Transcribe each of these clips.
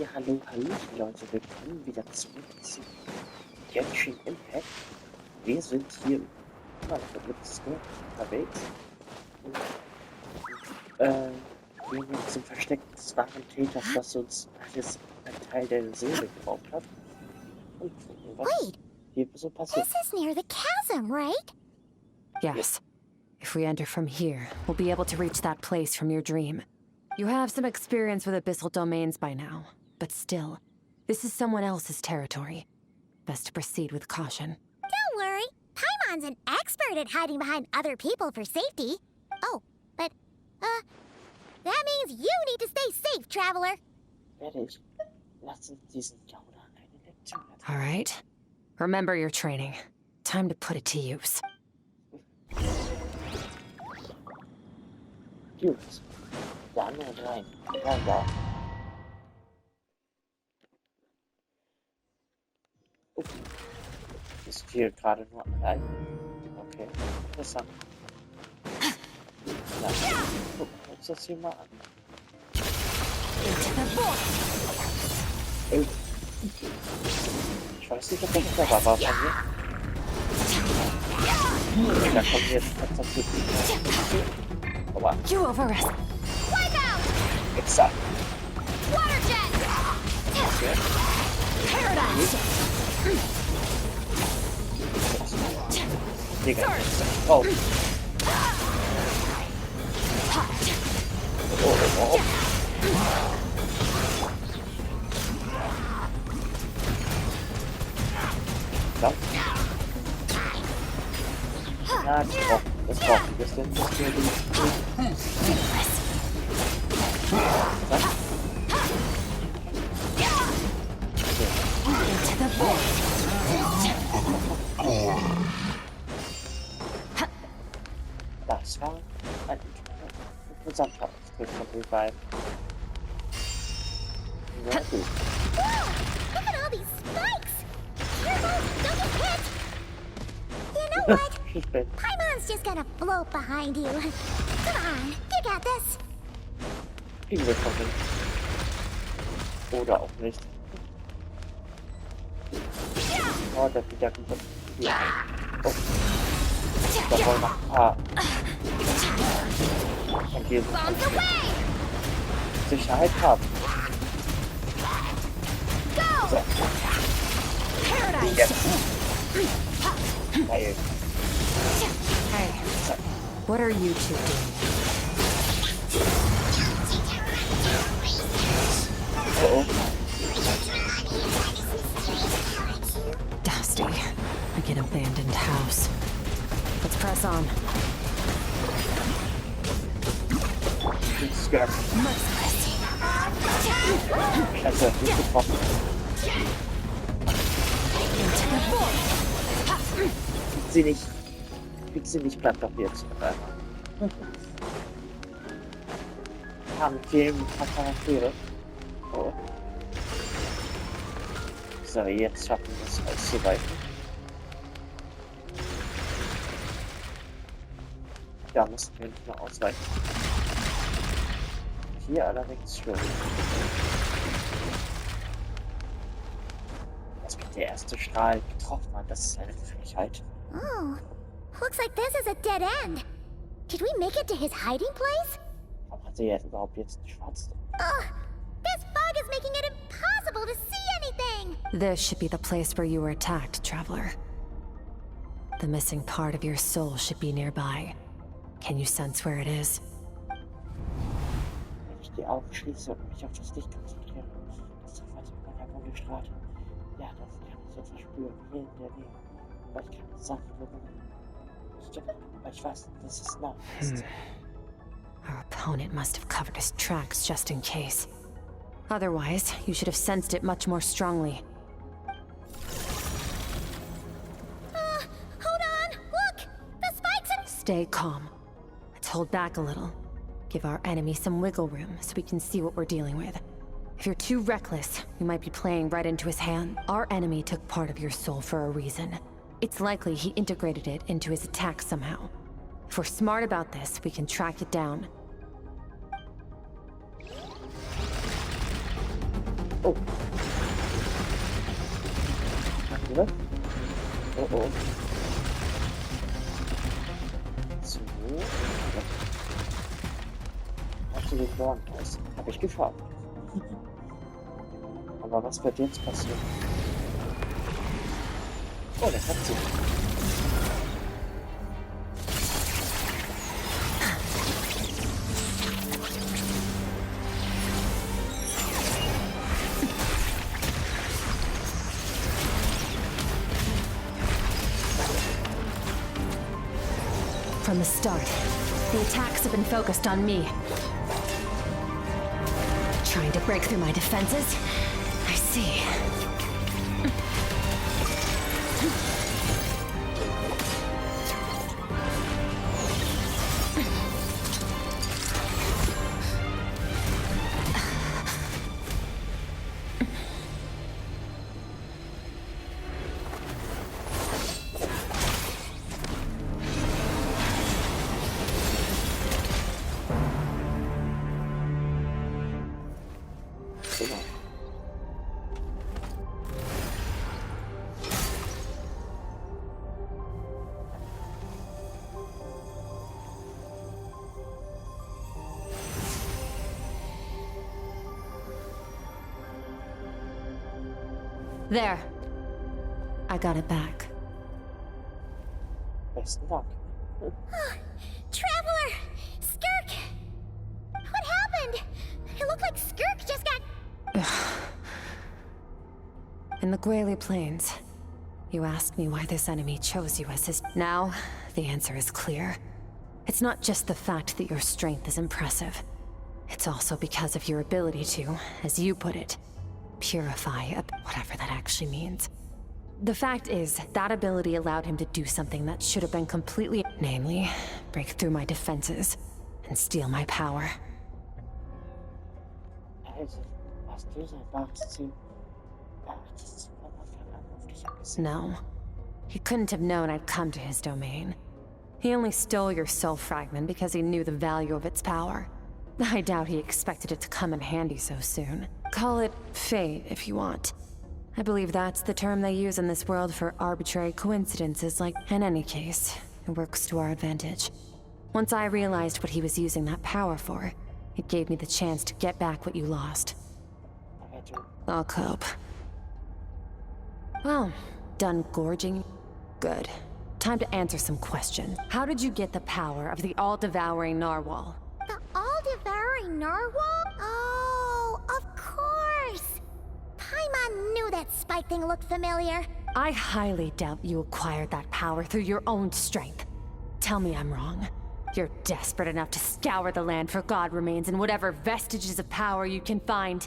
Ja, hallo, hallöchen Leute, willkommen wieder zurück zu Genshin Impact. Wir sind hier immer noch mit Skirks unterwegs und gehen jetzt zum Versteck des wahren Täters, das uns alles ein Teil der Seele geraubt hat und gucken, was hier so passiert. This is near the chasm, right? Yes. If we enter from here, we'll be able to reach that place from your dream. You have some experience with abyssal domains by now, but still, this is someone else's territory. Best to proceed with caution. Don't worry. Paimon's an expert at hiding behind other people for safety. Oh, but, that means you need to stay safe, traveler. Fertig. Lass uns diesen Gauner eine Lektion erteilen. All right. Remember your training. Time to put it to use. Gut. Dann rein. Rein da. Ist hier gerade nur rein. Okay, interessant. Na, gucken wir uns das hier mal an. Oh. Ich weiß nicht, ob das clever war von mir. Da kommen wir jetzt tatsächlich nicht. Aber. You overrest. Exakt. Water jet! Okay. Paradise! Digga. Oh. Oh. Ja. Ja, das braucht ein bisschen. Das hier das war ein interessanter Auftritt von den beiden. Ja, gut. Look at all these spikes! Careful, don't get hit! You know what? Paimon's just gonna float behind you. Come on, you got this. Kriegen wir schon hin. Oder auch nicht. Oh, der wieder gut. Ja. Oh. Da wollen noch ein paar. Und hier Sicherheit haben. So. Jetzt. Geil. Hey, what are you two doing? Oh. Dusty, like an abandoned house. Let's press on. Skirks. Scheiße, nicht getroffen. Krieg sie nicht, bleibt doch jetzt. Haben fehlen ein paar Charaktere. Oh. So, jetzt schaffen wir es auszuweichen. Da mussten wir nicht mehr ausweichen. Hier allerdings schon. Dass mich der erste Strahl getroffen hat, das ist eine Frechheit. Oh, looks like this is a dead end. Did we make it to his hiding place? Warum hat er überhaupt jetzt schwarz? Ugh, this fog is making it impossible to see anything. This should be the place where you were attacked, traveler. The missing part of your soul should be nearby. Can you sense where it is? Wenn ich die Augen schließe und mich auf das Licht konzentriere, das Zerfalls meiner Wunde strahlt. Ja, das kann ich jetzt verspüren, hier in der Nähe. Aber ich kann nicht sagen, warum. Aber ich weiß, dass es nah ist. Our opponent must have covered his tracks just in case. Otherwise, you should have sensed it much more strongly. Hold on, look! The spikes are... Stay calm. Let's hold back a little. Give our enemy some wiggle room so we can see what we're dealing with. If you're too reckless, you might be playing right into his hand. Our enemy took part of your soul for a reason. It's likely he integrated it into his attack somehow. If we're smart about this, we can track it down. Oh. Oder? Oh oh. So. Absolut Warnhaus. Habe ich geschafft. Aber was wird jetzt passieren? Oh, das hat sie. From the start, the attacks have been focused on me. Trying to break through my defenses? I see. There. I got it back. Besten Dank. Traveler! Skirk! What happened? It looked like Skirk just got... In the Gwali Plains, you asked me why this enemy chose you as his... Now, the answer is clear. It's not just the fact that your strength is impressive. It's also because of your ability to, as you put it, purify whatever that actually means. The fact is, that ability allowed him to do something that should have been completely... Namely, break through my defenses and steal my power. Also, hast du sein wahres Ziel? Das ist von Anfang an auf dich abgesehen. No. He couldn't have known I'd come to his domain. He only stole your soul fragment because he knew the value of its power. I doubt he expected it to come in handy so soon. Call it fate, if you want. I believe that's the term they use in this world for arbitrary coincidences like... In any case, it works to our advantage. Once I realized what he was using that power for, it gave me the chance to get back what you lost. I'll cope. Well, done gorging? Good. Time to answer some questions. How did you get the power of the all-devouring narwhal? The all-devouring narwhal? Oh, of course! Paimon knew that spike thing looked familiar. I highly doubt you acquired that power through your own strength. Tell me I'm wrong. You're desperate enough to scour the land for god remains and whatever vestiges of power you can find.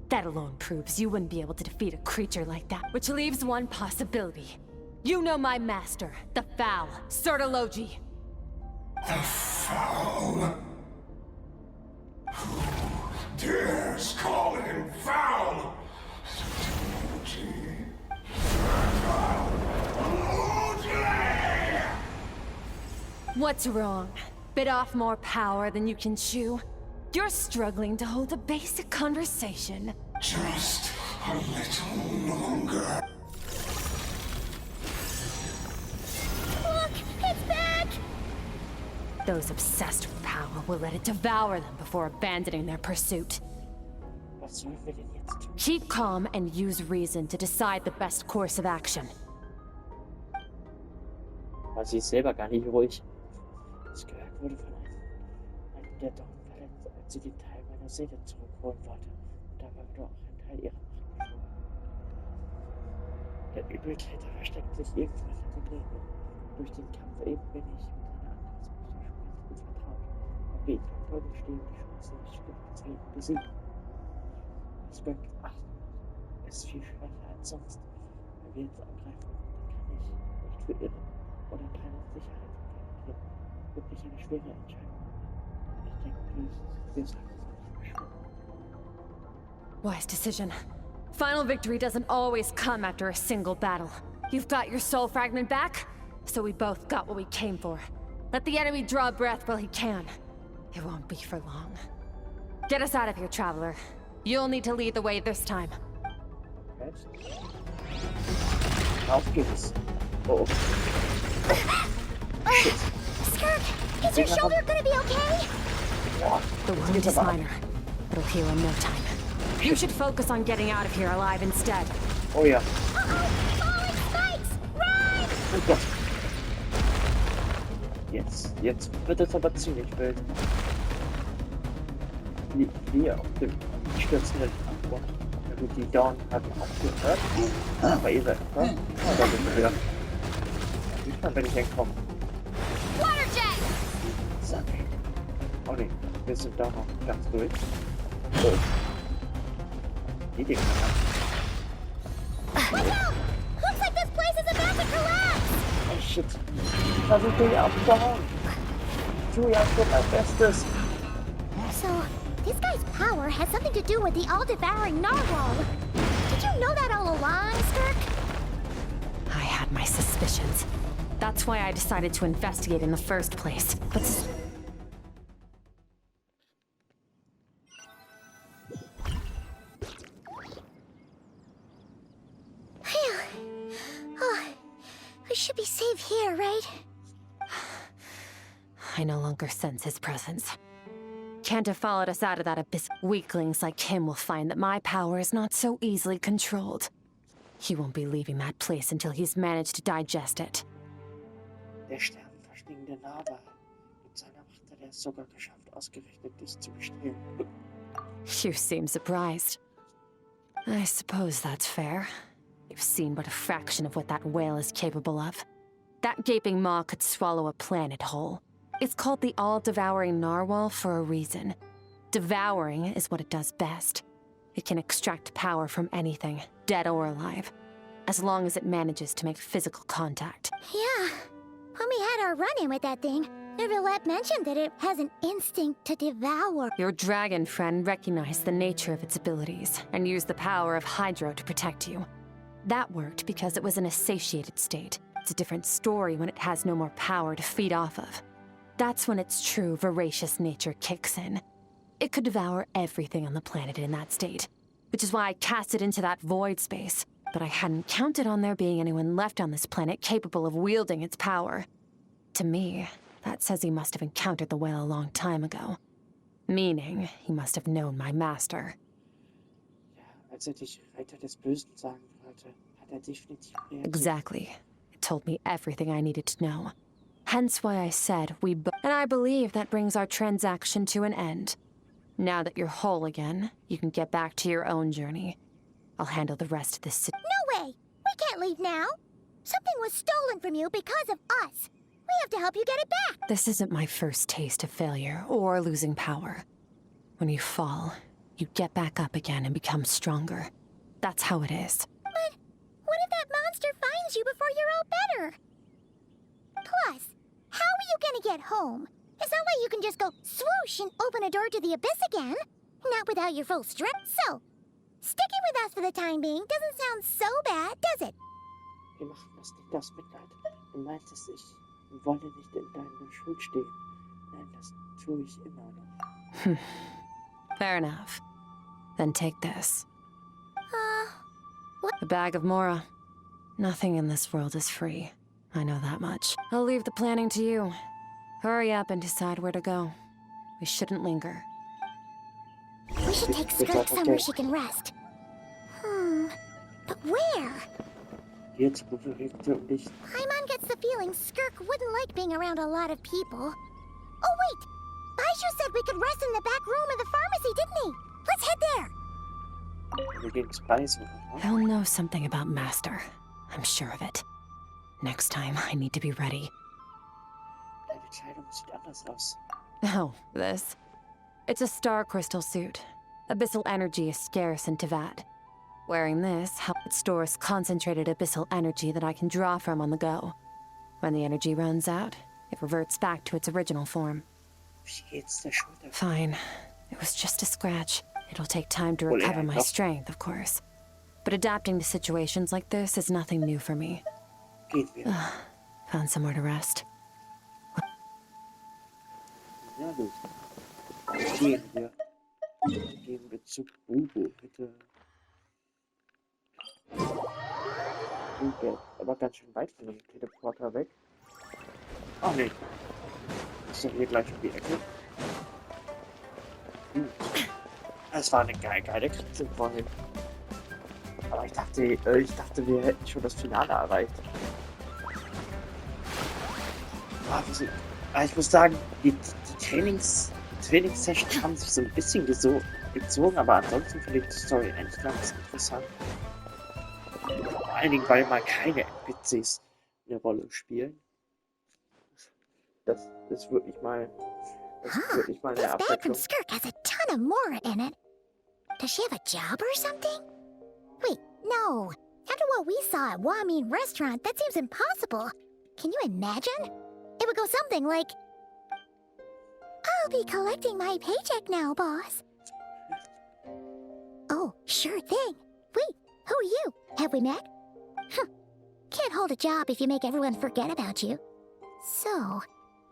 That alone proves you wouldn't be able to defeat a creature like that, which leaves one possibility. You know my master, the Foul, Sertologi. The Foul? Who dares call him foul? What's wrong? Bit off more power than you can chew? You're struggling to hold a basic conversation. Just a little longer. Look, it's back! Those obsessed with power will let it devour them before abandoning their pursuit. Was sollen wir denn jetzt tun? Keep calm and use reason to decide the best course of action. War sie selber gar nicht ruhig. Skirk wurde von einem der Dorn verletzt, als sie den Teil meiner Seele zurückholen wollte. Und dabei wurde auch ein Teil ihrer Macht gestohlen. Der Übeltäter versteckt sich irgendwo hinter dem Nebel. Durch den Kampf eben bin ich mit einer Angriffsmacht gut vertraut. Er betet und Folge stehen die Chance, nicht Skirk zu besiegen. Skirk 8 ist viel schwächer als sonst. Wenn wir jetzt angreifen, dann kann ich nicht für irre oder keine Sicherheit garantieren. Wirklich eine schwere Entscheidung. Ich denke, wir sollten es nicht verschwinden. Wise decision. Final victory doesn't always come after a single battle. You've got your soul fragment back, so we both got what we came for. Let the enemy draw breath while he can. It won't be for long. Get us out of here, traveler. You'll need to lead the way this time. Jetzt. Auf geht's. Oh. Shit. Skirk, is your shoulder gonna be okay? Boah. The Jetzt wound geht's is aber ab. minor. It'll heal in no time. You should focus on getting out of here alive instead. Oh ja. Uh-oh! Falling spikes! Run! Oh Gott. Jetzt wird es aber ziemlich wild. Wie auf dem stürzenden Abgrund. Ja gut, die Dawn hatten aufgehört. Aber ihr seid, ne? Ah, da sind wir wieder. Diesmal bin ich entkommen. Waterjet! Zack. Oh ne, wir sind da noch ganz durch. Oh. Die Dinger. Look out! Looks like this place is about to collapse! Oh shit. Versuche hier abzuhauen. Ich tue ja schon mein Bestes. So, this guy's power has something to do with the all-devouring narwhal. Did you know that all along, Skirk? I had my suspicions. That's why I decided to investigate in the first place. But Phew. Oh, we should be safe here, right? I no longer sense his presence. Can't have followed us out of that abyss. Weaklings like him will find that my power is not so easily controlled. He won't be leaving that place until he's managed to digest it. Der sternenverschlingende Narwal. Mit seiner Macht hat er es sogar geschafft, ausgerechnet dich zu bestehlen. You seem surprised. I suppose that's fair. You've seen but a fraction of what that whale is capable of. That gaping maw could swallow a planet whole. It's called the all-devouring narwhal for a reason. Devouring is what it does best. It can extract power from anything, dead or alive, as long as it manages to make physical contact. Yeah. When we had our run-in with that thing, Neverlet mentioned that it has an instinct to devour. Your dragon friend recognized the nature of its abilities and used the power of Hydro to protect you. That worked because it was in a satiated state. It's a different story when it has no more power to feed off of. That's when its true voracious nature kicks in. It could devour everything on the planet in that state, which is why I cast it into that void space. But I hadn't counted on there being anyone left on this planet capable of wielding its power. To me, that says he must have encountered the whale a long time ago. Meaning, he must have known my master. Ja, als dich Reiter des Bösen sagen wollte, hat definitiv reagiert. Exactly. It told me everything I needed to know. Hence why I said and I believe that brings our transaction to an end. Now that you're whole again, you can get back to your own journey. I'll handle the rest of this. No way! We can't leave now! Something was stolen from you because of us! We have to help you get it back! This isn't my first taste of failure or losing power. When you fall, you get back up again and become stronger. That's how it is. But what if that monster finds you before you're all better? Plus, how are you gonna get home? It's not like you can just go swoosh and open a door to the abyss again. Not without your full strength. So, sticking with us for the time being doesn't sound so bad, does it? Wir machen das nicht aus Mitleid. Du meintest, ich wolle nicht in deiner Schuld stehen. Nein, das tue ich immer noch. Fair enough. Then take this. What? A bag of Mora. Nothing in this world is free. I know that much. I'll leave the planning to you. Hurry up and decide where to go. We shouldn't linger. We should take Skirk somewhere she can rest. But where? Jetzt, wo wir wirklich. Paimon gets the feeling Skirk wouldn't like being around a lot of people. Oh wait! Baishu said we could rest in the back room of the pharmacy, didn't he? Let's head there! Wir gehen Speisen, oder? He'll know something about Master. I'm sure of it. Next time, I need to be ready. Deine Kleidung sieht anders aus. Oh, this? It's a star crystal suit. Abyssal energy is scarce in Tevat. Wearing this, it stores concentrated abyssal energy that I can draw from on the go. When the energy runs out, it reverts back to its original form. Wie geht's der Schulter? Fine. It was just a scratch. It'll take time to recover my strength, of course. But adapting to situations like this is nothing new for me. Gehen wir. Found somewhere to rest. Ja, gut. Gehen wir. Gehen wir zu Bubo, bitte. Aber ganz schön weit von dem Teleporter weg. Ach nee. Ist doch hier gleich um die Ecke. Es war eine geile Krise vorhin. Aber ich dachte, wir hätten schon das Finale erreicht. Ich muss sagen, die Trainingssessions haben sich so ein bisschen gezogen, aber ansonsten finde ich die Story eigentlich ganz interessant. Vor allen Dingen, weil mal keine NPCs eine Rolle spielen. Das ist wirklich mal eine This bag from Abwechslung. Skirk has a ton of Mora in it. Does she have a job or something? Wait, no. After what we saw at Wamin Restaurant, that seems impossible. Can you imagine? It would go something like, I'll be collecting my paycheck now, boss. Oh, sure thing. Wait, who are you? Have we met? Can't hold a job if you make everyone forget about you. So,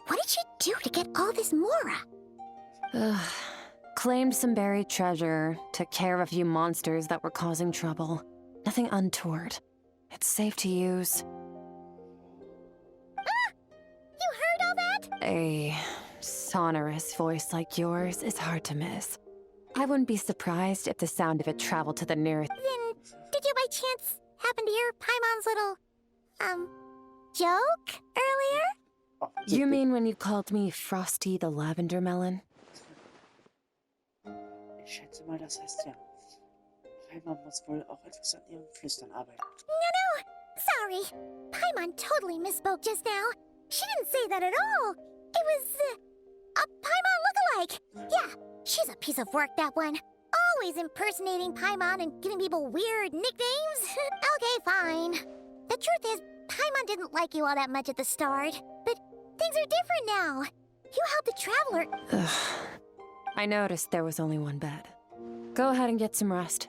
what did she do to get all this Mora? Claimed some buried treasure, took care of a few monsters that were causing trouble. Nothing untoward. It's safe to use. You heard all that? A sonorous voice like yours is hard to miss. I wouldn't be surprised if the sound of it traveled to the nearest. Then, did you by chance happen to hear Paimon's little, joke earlier? You mean when you called me Frosty the Lavender Melon? Ich schätze mal, das heißt ja. Paimon muss wohl auch etwas an ihrem Flüstern arbeiten. No, sorry. Paimon totally misspoke just now. She didn't say that at all. It was, a Paimon lookalike. Yeah, she's a piece of work, that one. Always impersonating Paimon and giving people weird nicknames. Okay, fine. The truth is, Paimon didn't like you all that much at the start. But things are different now. You helped the traveler. Ugh. I noticed there was only one bed. Go ahead and get some rest.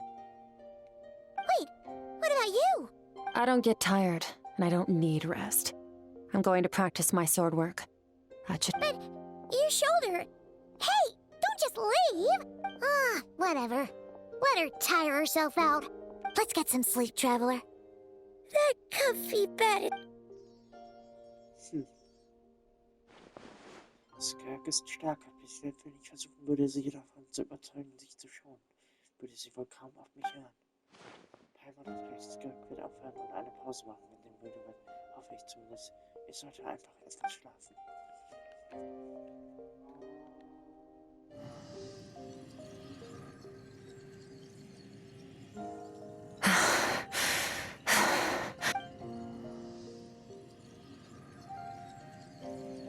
Wait, what about you? I don't get tired, and I don't need rest. I'm going to practice my sword work. That should... But your shoulder... Hey, don't just leave! Whatever. Let her tire herself out. Let's get some sleep, traveler. That comfy bed... Skirk ist stark, aber wenn ich versuchen würde, sie davon zu überzeugen, sich zu schonen, würde sie wohl kaum auf mich hören. Paimon hat recht, Skirk wird aufhören und eine Pause machen, wenn dem müde wird. Hoffe ich zumindest. Ich sollte einfach etwas schlafen.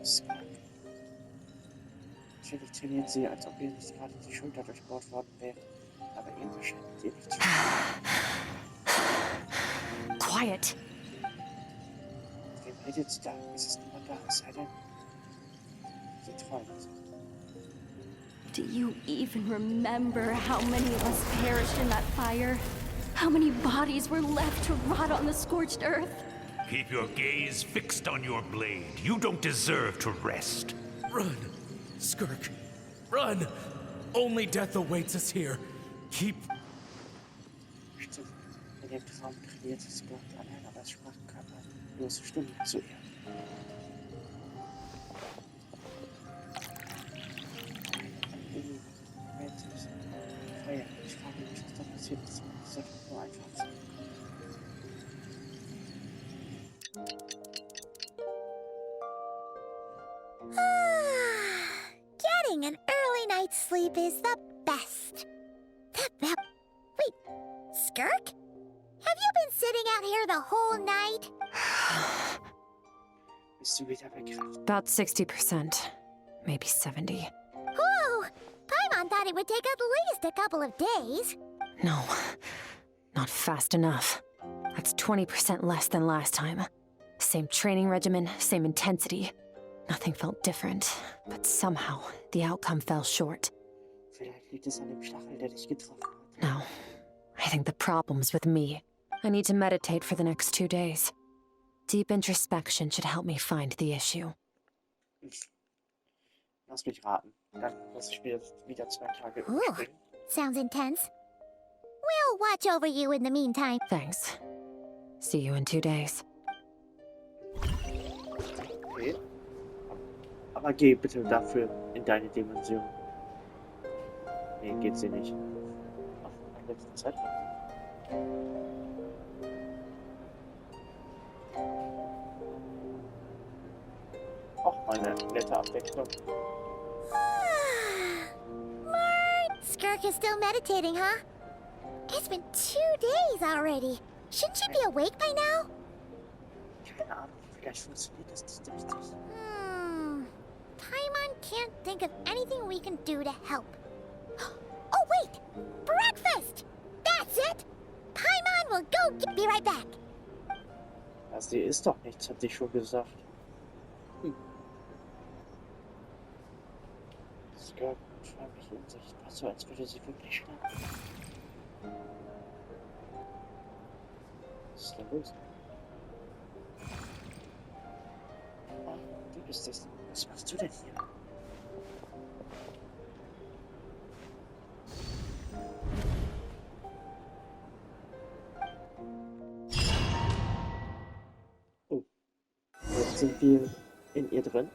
Skirk. Natürlich trainiert sie, als ob ihr nicht gerade die Schulter durchbohrt worden wäre. Aber irgendwie scheint ihr nicht zu. Quiet! Wem redet sie da? Es ist niemand da, es sei denn, sie träumt. Do you even remember how many of us perished in that fire? How many bodies were left to rot on the scorched earth? Keep your gaze fixed on your blade. You don't deserve to rest. Run, Skirk. Run! Only death awaits us here. Keep... Stimmt. In dem Traum trainiert Skirk allein, aber es sprach körperlose Stimmen zu ihr. Feuer. Ich frage mich, was da passiert ist. Es sollte nur einfach sein. Getting an early night's sleep is the best. Wait, Skirk? Have you been sitting out here the whole night? Bist du wieder begriffen? About 60%. Maybe 70. Whoa! Paimon thought it would take at least a couple of days. No. Not fast enough. That's 20% less than last time. Same training regimen, same intensity. Nothing felt different, but somehow the outcome fell short. Vielleicht liegt es an dem Stachel, der dich getroffen hat. No. I think the problem's with me. I need to meditate for the next 2 days. Deep introspection should help me find the issue. Lass mich raten. Dann muss ich mir wieder 2 Tage Ooh, überspringen. sounds intense. We'll watch over you in the meantime. Thanks. See you in 2 days. Okay. Aber geh bitte dafür in deine Dimension. Nee, geht sie nicht. Auf der letzten Zeit. Auch mal eine nette Abwechslung. Skirk is still meditating, huh? It's been 2 days already. Shouldn't she be awake by now? Keine Ahnung, vielleicht funktioniert das nicht richtig. Paimon can't think of anything we can do to help. Oh, wait! Breakfast! That's it! Paimon will go be right back. Ja, sie ist doch nichts, hat sie schon gesagt. Skirk förmlich in sich. War so, als würde sie wirklich schlafen. Was ist denn los? Ah, du bist es. Was machst du denn hier? Oh, jetzt sind wir in ihr drin.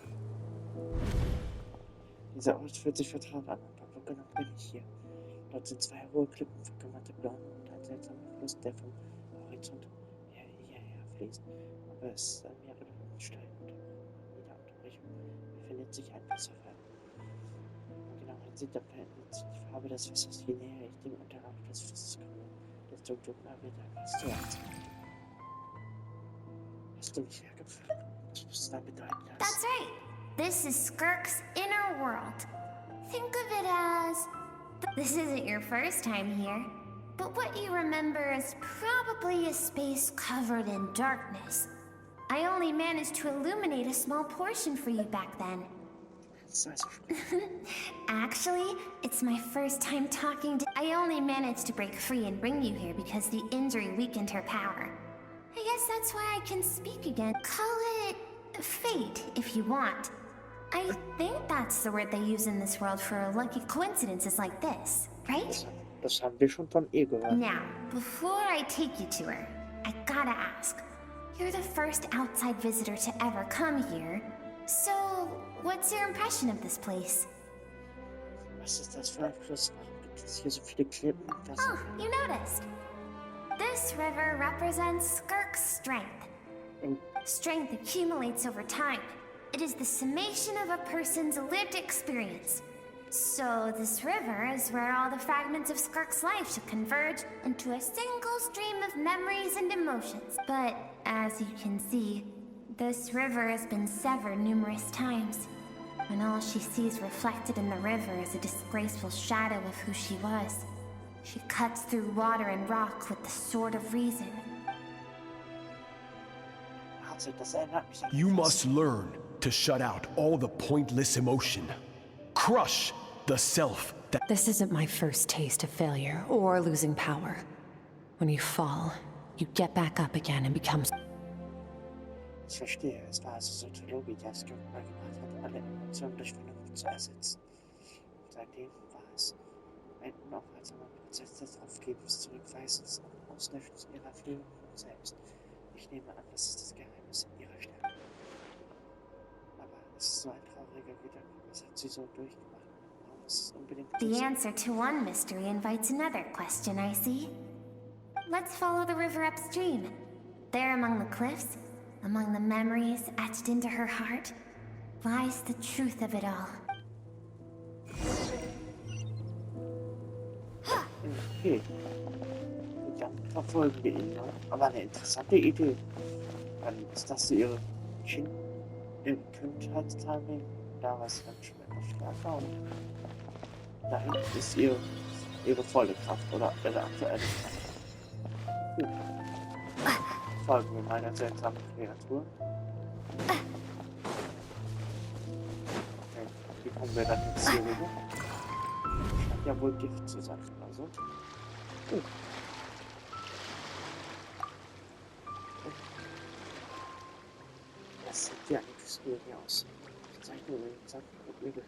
Dieser Ort fühlt sich vertraut an, aber wo genau bin ich hier? Dort sind 2 hohe Klippen, verkümmerte Blumen und ein seltsamer Fluss, der vom Horizont hierher fließt. Aber es ist mehrere Steine und jeder Unterbrechung befindet sich ein Wasserfall. Wenn man genau hinsieht, dann verändert sich die Farbe des Wassers. Je näher ich dem Unterlauf des Flusses komme, desto dunkler wird er. Weißt du was? Hast du mich hergeführt? Das muss dann bedeuten, dass... That's right. This is Skirks' inner world. Think of it as... This isn't your first time here, but what you remember is probably a space covered in darkness. I only managed to illuminate a small portion for you back then. Actually, it's my first time talking to... I only managed to break free and bring you here because the injury weakened her power. I guess that's why I can speak again. Call it... fate, if you want. I think that's the word they use in this world for lucky coincidences like this, right? Das haben wir schon von ihr gehört. Now, before I take you to her, I gotta ask. You're the first outside visitor to ever come here. So, what's your impression of this place? Was ist das für ein Fluss? Warum gibt es hier so viele Klippen? Oh, you noticed. This river represents Skirk's strength. Strength accumulates over time. It is the summation of a person's lived experience. So this river is where all the fragments of Skirk's life should converge into a single stream of memories and emotions. But as you can see, this river has been severed numerous times, and all she sees reflected in the river is a disgraceful shadow of who she was. She cuts through water and rock with the sword of reason. You must learn to shut out all the pointless emotion. Crush the self that... This isn't my first taste of failure or losing power. When you fall, you get back up again and become... Ich verstehe, es war also Soziologie, der es beigebracht hat, alle Emotionen durch Vernunft zu ersetzen. Seitdem war es ein unaufhaltsamer Prozess des Aufgebens, Zurückweisens und Auslöschens ihrer Führung selbst. Ich nehme an, das ist das Geheimnis in ihrer Stärke. Aber es ist so ein trauriger Gedanke. Was hat sie so durchgemacht? Warum ist es unbedingt... The answer to one mystery invites another question, I see. Let's follow the river upstream. There among the cliffs, among the memories etched into her heart, lies the truth of it all. Okay. Dann verfolgen wir ihn, ne? Aber eine interessante Idee. Dann ist das so ihre Kindheitstiming. Da war es dann schon etwas stärker und da hinten ist ihre volle Kraft oder ihre aktuelle Kraft. Gut. Folgen wir meiner seltsamen Kreatur. Okay, wie kommen wir dann jetzt hier rüber? Scheint ja wohl Gift zu sein, also. Das sieht ja nichts irgendwie aus. Die Zeichnungen sagen übel.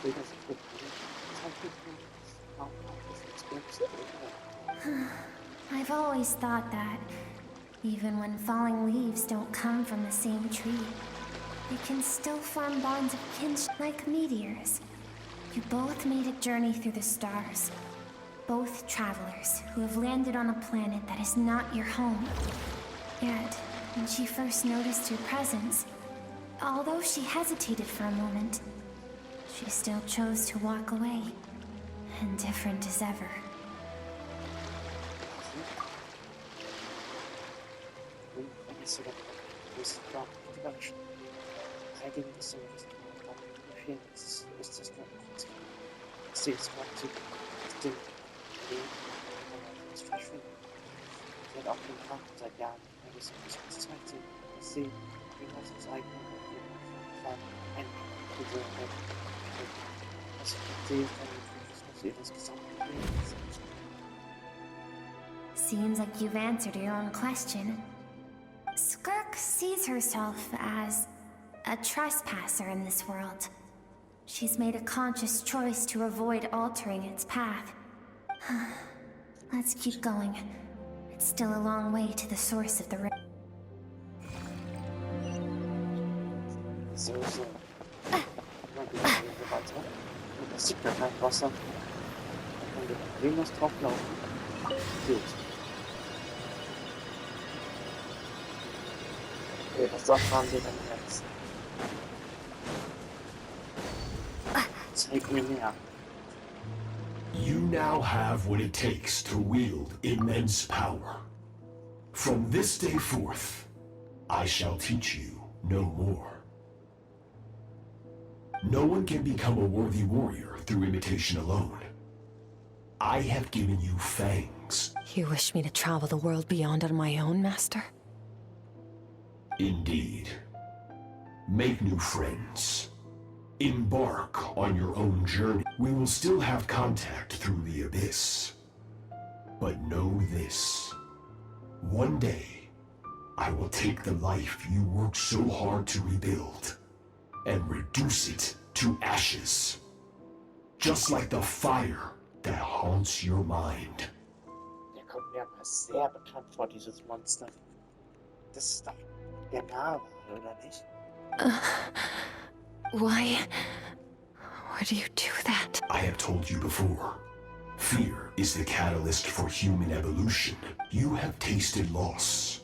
will das nicht probieren. Zeig mir mal, warum das Skirks oder? I've always thought that, even when falling leaves don't come from the same tree, they can still form bonds of kinship like meteors. You both made a journey through the stars. Both travelers who have landed on a planet that is not your home. Yet, when she first noticed your presence, although she hesitated for a moment, she still chose to walk away, indifferent as ever. Sie hat auch den Kranken seit Jahren. Das zeigt sie, dass sie irgendwas ins eigene ein das sehe ich ihres gesamten Lebens. Seems like you've answered your own question. Skirks sees herself as a trespasser in this world. She's made a conscious choice to avoid altering its path. Let's keep going. It's still a long way to the source of the river. So. Mal weiter. Und das sieht man kein Wasser. Und wir irgendwas drauf laufen. Gut. Okay, was fahren wir denn jetzt? Zeig mir mehr. You now have what it takes to wield immense power. From this day forth, I shall teach you no more. No one can become a worthy warrior through imitation alone. I have given you fangs. You wish me to travel the world beyond on my own, Master? Indeed. Make new friends. Embark on your own journey. We will still have contact through the abyss. But know this. One day, I will take the life you worked so hard to rebuild and reduce it to ashes. Just like the fire that haunts your mind. Der kommt mir aber sehr bekannt vor, dieses Monster. Das ist doch der Name, oder nicht? Why would you do that? I have told you before. Fear is the catalyst for human evolution. You have tasted loss.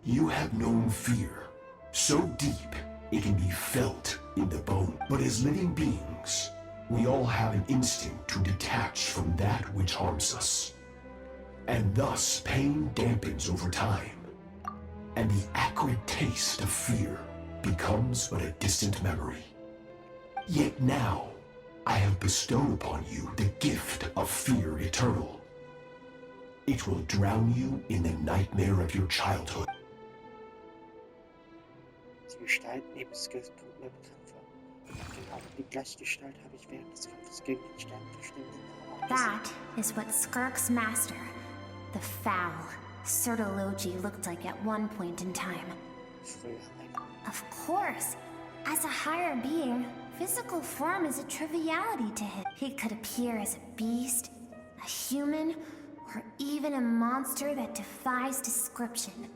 You have known fear. So deep, it can be felt in the bone. But as living beings, we all have an instinct to detach from that which harms us. And thus, pain dampens over time. And the acrid taste of fear becomes but a distant memory. Yet now, I have bestowed upon you the gift of fear eternal. It will drown you in the nightmare of your childhood. Die Gestalt neben Skirks kommt mir bekannt vor. Genau, die gleiche Gestalt habe ich während des Kampfes gegen den Sternenverschwindenden. That is what Skirks' master, the foul Sertologi, looked like at one point in time. Of course, as a higher being, physical form is a triviality to him. He could appear as a beast, a human, or even a monster that defies description.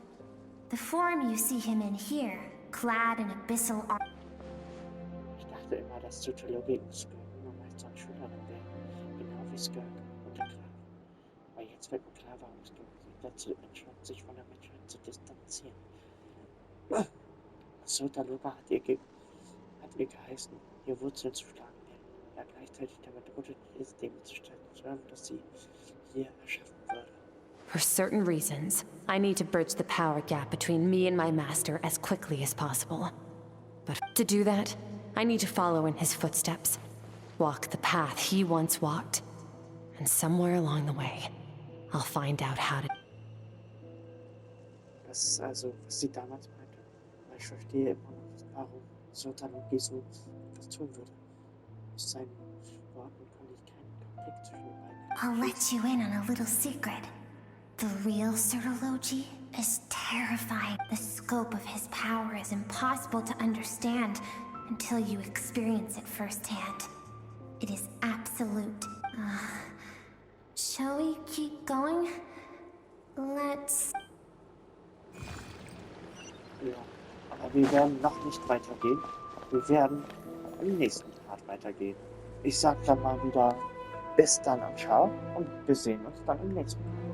The form you see him in here, clad in abyssal armor. Ich dachte immer, dass Sertologi und Skirk nur Meister und Schülerin wären, genau wie Skirk und der Graf. Aber jetzt wird mir klar, warum Skirk sich dazu entschlossen, sich von der Menschheit zu distanzieren. Sertologi hat ihr geheißen, ihr Wurzeln zu schlagen, der gleichzeitig damit drohte, dieses Dämon zu zerstören, das sie hier erschaffen würde. For certain reasons, I need to bridge the power gap between me and my master as quickly as possible. But to do that, I need to follow in his footsteps, walk the path he once walked, and somewhere along the way, I'll find out how to... Das ist also, was sie damals meinte. Ich verstehe immer noch, warum Sertologi so etwas tun würde. Aus seinen Worten konnte ich keinen Konflikt zwischen den beiden. I'll let you in on a little secret. The real Sertologi is terrifying. The scope of his power is impossible to understand until you experience it firsthand. It is absolute. Shall we keep going? Let's... Ja, aber wir werden noch nicht weitergehen. Wir werden im nächsten Part weitergehen. Ich sag dann mal wieder bis dann am Ciao und wir sehen uns dann im nächsten Part.